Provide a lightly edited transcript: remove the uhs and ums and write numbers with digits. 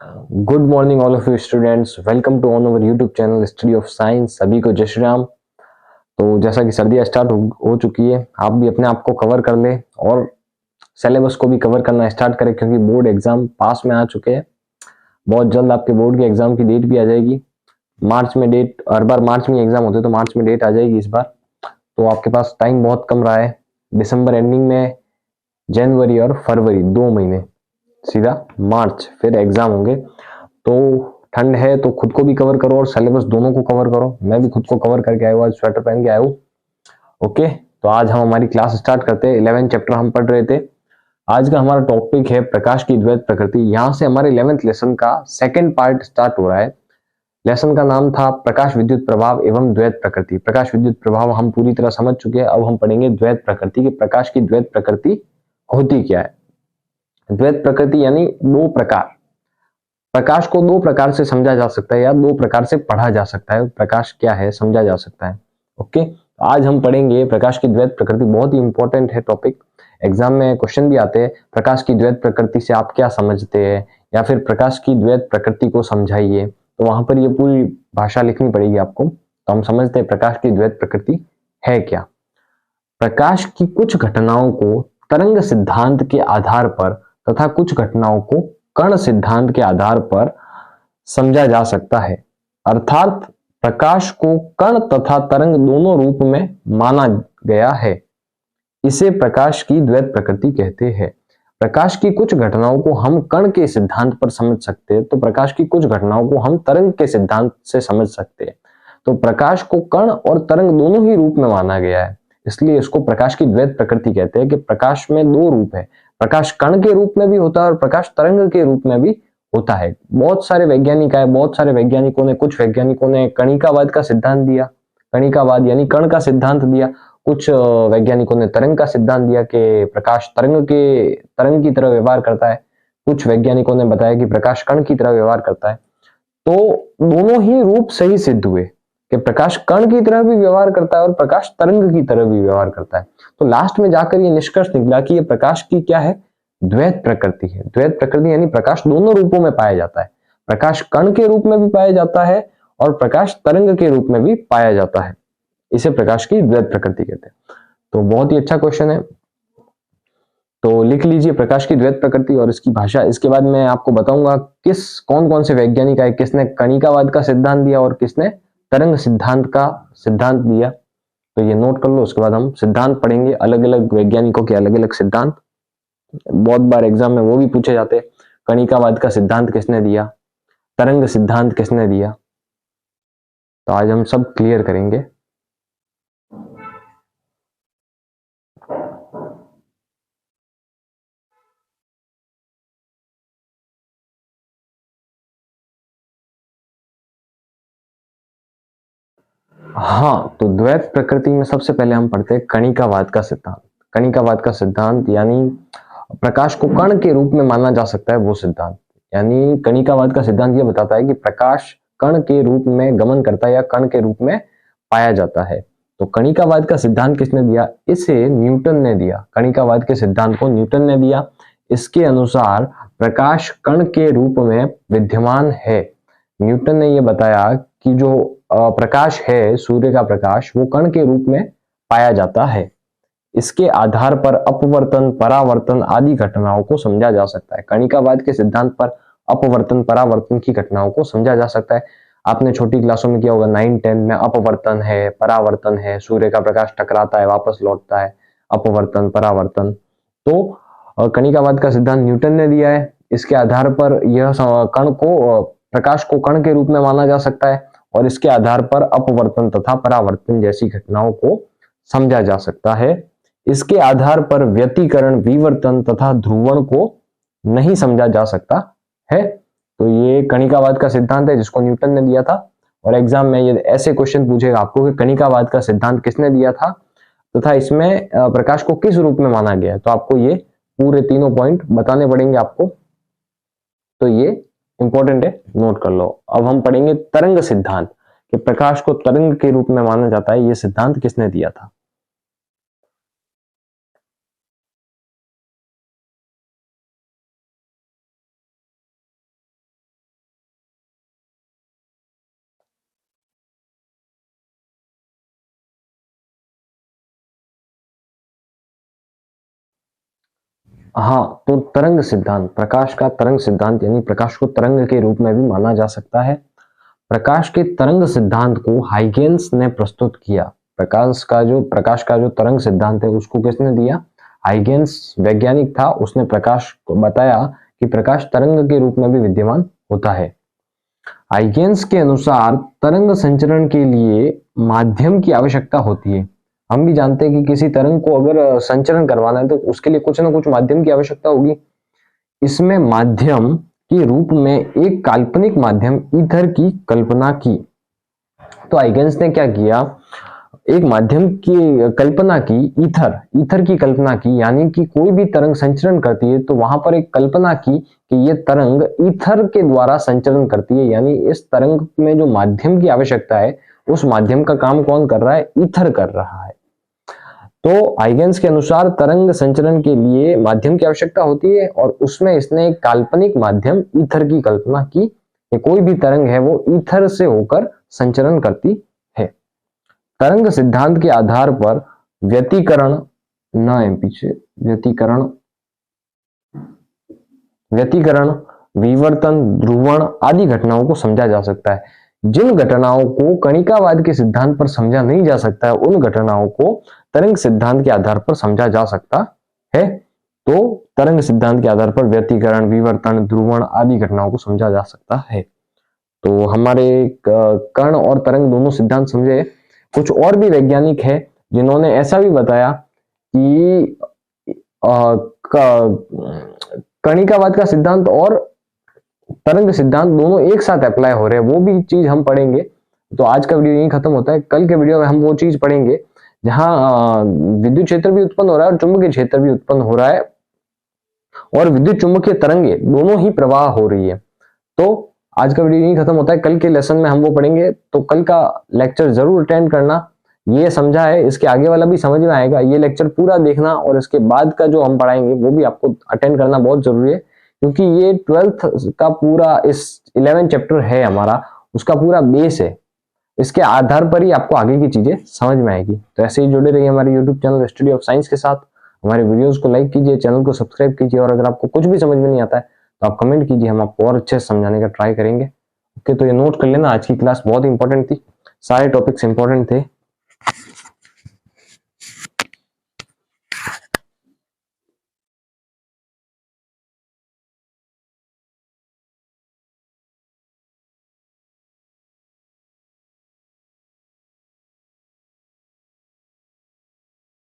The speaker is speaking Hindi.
Good morning all of you students, welcome to on our YouTube channel study of science. सभी को जय श्री राम। तो जैसा कि सर्दियाँ स्टार्ट हो चुकी है, आप भी अपने आप को कवर कर ले और सिलेबस को भी कवर करना स्टार्ट करें, क्योंकि बोर्ड एग्जाम पास में आ चुके हैं। बहुत जल्द आपके बोर्ड के एग्जाम की डेट भी आ जाएगी। मार्च में डेट, हर बार मार्च में एग्जाम होते हैं, तो मार्च में डेट आ जाएगी इस बार। तो आपके पास टाइम बहुत कम रहा है। दिसंबर एंडिंग में जनवरी और फरवरी 2 महीने, सीधा मार्च फिर एग्जाम होंगे। तो ठंड है तो खुद को भी कवर करो और सिलेबस दोनों को कवर करो। मैं भी खुद को कवर करके आया हूँ, आज स्वेटर पहन के आया हूँ। ओके, तो आज हम हमारी क्लास स्टार्ट करते हैं। 11 चैप्टर हम पढ़ रहे थे। आज का हमारा टॉपिक है प्रकाश की द्वैत प्रकृति। यहाँ से हमारे 11th लेसन का सेकंड पार्ट स्टार्ट हो रहा है। लेसन का नाम था प्रकाश विद्युत प्रभाव एवं द्वैत प्रकृति। प्रकाश विद्युत प्रभाव हम पूरी तरह समझ चुके हैं। अब हम पढ़ेंगे द्वैत प्रकृति की। प्रकाश की द्वैत प्रकृति होती क्या है। द्वैत प्रकृति यानी दो प्रकार। प्रकाश को दो प्रकार से समझा जा सकता है या दो प्रकार से पढ़ा जा सकता है। प्रकाश क्या है समझा जा सकता है। ओके, आज हम पढ़ेंगे प्रकाश की द्वैत प्रकृति। बहुत ही इंपॉर्टेंट है टॉपिक। एग्जाम में क्वेश्चन भी आते हैं, प्रकाश की द्वैत प्रकृति से आप क्या समझते हैं, या फिर प्रकाश की द्वैत प्रकृति को समझाइए। तो वहां पर ये पूरी भाषा लिखनी पड़ेगी आपको। तो हम समझते हैं प्रकाश की द्वैत प्रकृति है क्या। प्रकाश की कुछ घटनाओं को तरंग सिद्धांत के आधार पर तथा कुछ घटनाओं को कण सिद्धांत के आधार पर समझा जा सकता है। अर्थात प्रकाश को कण तथा तरंग दोनों रूप में माना गया है। इसे प्रकाश की द्वैत प्रकृति कहते हैं। प्रकाश की कुछ घटनाओं को हम कण के सिद्धांत पर समझ सकते हैं, तो प्रकाश की कुछ घटनाओं को हम तरंग के सिद्धांत से समझ सकते हैं। तो प्रकाश को कण और तरंग दोनों ही रूप में माना गया है, इसलिए इसको प्रकाश की द्वैत प्रकृति कहते हैं। कि प्रकाश में दो रूप है, प्रकाश कण के रूप में भी होता है और प्रकाश तरंग के रूप में भी होता है। बहुत सारे वैज्ञानिक आए, बहुत सारे वैज्ञानिकों ने, कुछ वैज्ञानिकों ने कणिकावाद का सिद्धांत दिया, कणिकावाद यानी कण का सिद्धांत दिया। कुछ वैज्ञानिकों ने तरंग का सिद्धांत दिया कि प्रकाश तरंग की तरह व्यवहार करता है। कुछ वैज्ञानिकों ने बताया कि प्रकाश कण की तरह व्यवहार करता है। तो दोनों ही रूप सही सिद्ध हुए कि प्रकाश कण की तरह भी व्यवहार करता है और प्रकाश तरंग की तरह भी व्यवहार करता है। तो लास्ट में जाकर ये निष्कर्ष निकला कि ये प्रकाश की क्या है, द्वैत प्रकृति है। द्वैत प्रकृति यानी प्रकाश दोनों रूपों में पाया जाता है। प्रकाश कण के रूप में भी पाया जाता है और प्रकाश तरंग के रूप में भी पाया जाता है। इसे प्रकाश की द्वैत प्रकृति कहते हैं। तो बहुत ही अच्छा क्वेश्चन है, तो लिख लीजिए प्रकाश की द्वैत प्रकृति और इसकी भाषा। इसके बाद मैं आपको बताऊंगा कौन कौन से वैज्ञानिक आए, किसने कणिकावाद का सिद्धांत दिया और किसने तरंग सिद्धांत का सिद्धांत दिया। तो ये नोट कर लो। उसके बाद हम सिद्धांत पढ़ेंगे, अलग अलग वैज्ञानिकों के अलग अलग सिद्धांत। बहुत बार एग्जाम में वो भी पूछे जाते हैं, कणिकावाद का सिद्धांत किसने दिया, तरंग सिद्धांत किसने दिया। तो आज हम सब क्लियर करेंगे। हाँ, तो द्वैत प्रकृति में सबसे पहले हम पढ़ते हैं कणिकावाद का सिद्धांत। कणिकावाद का सिद्धांत यानी प्रकाश को कण के रूप में माना जा सकता है, वो सिद्धांत। यानी कणिकावाद का सिद्धांत ये बताता है कि प्रकाश कण के रूप में गमन करता है या कण के रूप में पाया जाता है। तो कणिकावाद का सिद्धांत किसने दिया, इसे न्यूटन ने दिया। कणिकावाद के सिद्धांत को न्यूटन ने दिया। इसके अनुसार प्रकाश कण के रूप में विद्यमान है। न्यूटन ने यह बताया कि जो प्रकाश है, सूर्य का प्रकाश, वो कण के रूप में पाया जाता है। इसके आधार पर अपवर्तन, परावर्तन आदि घटनाओं को समझा जा सकता है। कणिकावाद के सिद्धांत पर अपवर्तन, परावर्तन की घटनाओं को समझा जा सकता है। आपने छोटी क्लासों में किया होगा, 9-10 में अपवर्तन है, परावर्तन है, सूर्य का प्रकाश टकराता है, वापस लौटता है, अपवर्तन, परावर्तन। तो कणिकावाद का सिद्धांत न्यूटन ने दिया है। इसके आधार पर यह प्रकाश को कण के रूप में माना जा सकता है और इसके आधार पर अपवर्तन तथा परावर्तन जैसी घटनाओं को समझा जा सकता है। इसके आधार पर व्यतिकरण, विवर्तन तथा ध्रुवण को नहीं समझा जा सकता है। तो ये कणिकावाद का सिद्धांत है जिसको न्यूटन ने दिया था। और एग्जाम में ये ऐसे क्वेश्चन पूछेगा आपको कि कणिकावाद का सिद्धांत किसने दिया था तथा इसमें प्रकाश को किस रूप में माना गया है। तो आपको ये पूरे तीनों पॉइंट बताने पड़ेंगे आपको। तो ये इंपॉर्टेंट है, नोट कर लो। अब हम पढ़ेंगे तरंग सिद्धांत, कि प्रकाश को तरंग के रूप में माना जाता है, ये सिद्धांत किसने दिया था। हाँ, तो तरंग सिद्धांत, प्रकाश का तरंग सिद्धांत यानी प्रकाश को तरंग के रूप में भी माना जा सकता है। प्रकाश के तरंग सिद्धांत को हाइगेन्स ने प्रस्तुत किया। प्रकाश का जो तरंग सिद्धांत है उसको किसने दिया? हाइगेन्स वैज्ञानिक था, उसने प्रकाश को बताया कि प्रकाश तरंग के रूप में भी विद्यमान होता है। हाइगेन्स के अनुसार तरंग संचरण के लिए माध्यम की आवश्यकता होती है। हम भी जानते हैं कि किसी तरंग को अगर संचरण करवाना है तो उसके लिए कुछ ना कुछ माध्यम की आवश्यकता होगी। इसमें माध्यम के रूप में एक काल्पनिक माध्यम ईथर की कल्पना की। तो हाइगेन्स ने क्या किया? एक माध्यम की कल्पना की, ईथर की कल्पना की, यानी कि कोई भी तरंग संचरण करती है तो वहां पर एक कल्पना की कि ये तरंग ईथर के द्वारा संचरण करती है, यानी इस तरंग में जो माध्यम की आवश्यकता है उस माध्यम का काम कौन कर रहा है? ईथर कर रहा है। तो हाइगेन्स के अनुसार तरंग संचरण के लिए माध्यम की आवश्यकता होती है और उसमें इसने एक काल्पनिक माध्यम ईथर की कल्पना की कि कोई भी तरंग है वो ईथर से होकर संचरण करती है। तरंग सिद्धांत के आधार पर व्यतिकरण व्यतिकरण, विवर्तन, ध्रुवण आदि घटनाओं को समझा जा सकता है। जिन घटनाओं को कणिकावाद के सिद्धांत पर समझा नहीं जा सकता है उन घटनाओं को तरंग सिद्धांत के आधार पर समझा जा सकता है। तो तरंग सिद्धांत के आधार पर व्यतिकरण, विवर्तन, ध्रुवण आदि घटनाओं को समझा जा सकता है। तो हमारे कण और तरंग दोनों सिद्धांत समझे। कुछ और भी वैज्ञानिक है जिन्होंने ऐसा भी बताया कि कणिकावाद का सिद्धांत और तरंग सिद्धांत दोनों एक साथ अप्लाई हो रहे हैं, वो भी चीज हम पढ़ेंगे। तो आज का वीडियो यही खत्म होता है। कल के वीडियो में हम वो चीज पढ़ेंगे जहां विद्युत क्षेत्र भी उत्पन्न हो रहा है और चुंबकीय क्षेत्र भी उत्पन्न हो रहा है और विद्युत चुंबकीय तरंगे दोनों ही प्रवाह हो रही है। तो आज का वीडियो यही खत्म होता है। कल के लेसन में हम वो पढ़ेंगे, तो कल का लेक्चर जरूर अटेंड करना। ये समझा है, इसके आगे वाला भी समझ में आएगा। ये लेक्चर पूरा देखना और इसके बाद का जो हम पढ़ाएंगे वो भी आपको अटेंड करना बहुत जरूरी है, क्योंकि ये 12th का पूरा इस 11 चैप्टर है हमारा, उसका पूरा बेस है। इसके आधार पर ही आपको आगे की चीजें समझ में आएगी। तो ऐसे ही जुड़े रहिए हमारे YouTube channel study of science के साथ। हमारे वीडियोस को लाइक कीजिए, चैनल को सब्सक्राइब कीजिए और अगर आपको कुछ भी समझ में नहीं आता है तो आप कमेंट कीजिए, हम आपको और अच्छे से समझाने का ट्राई करेंगे। ओके, तो ये नोट कर लेना, आज की क्लास बहुत इंपॉर्टेंट थी, सारे टॉपिक्स इंपॉर्टेंट थे।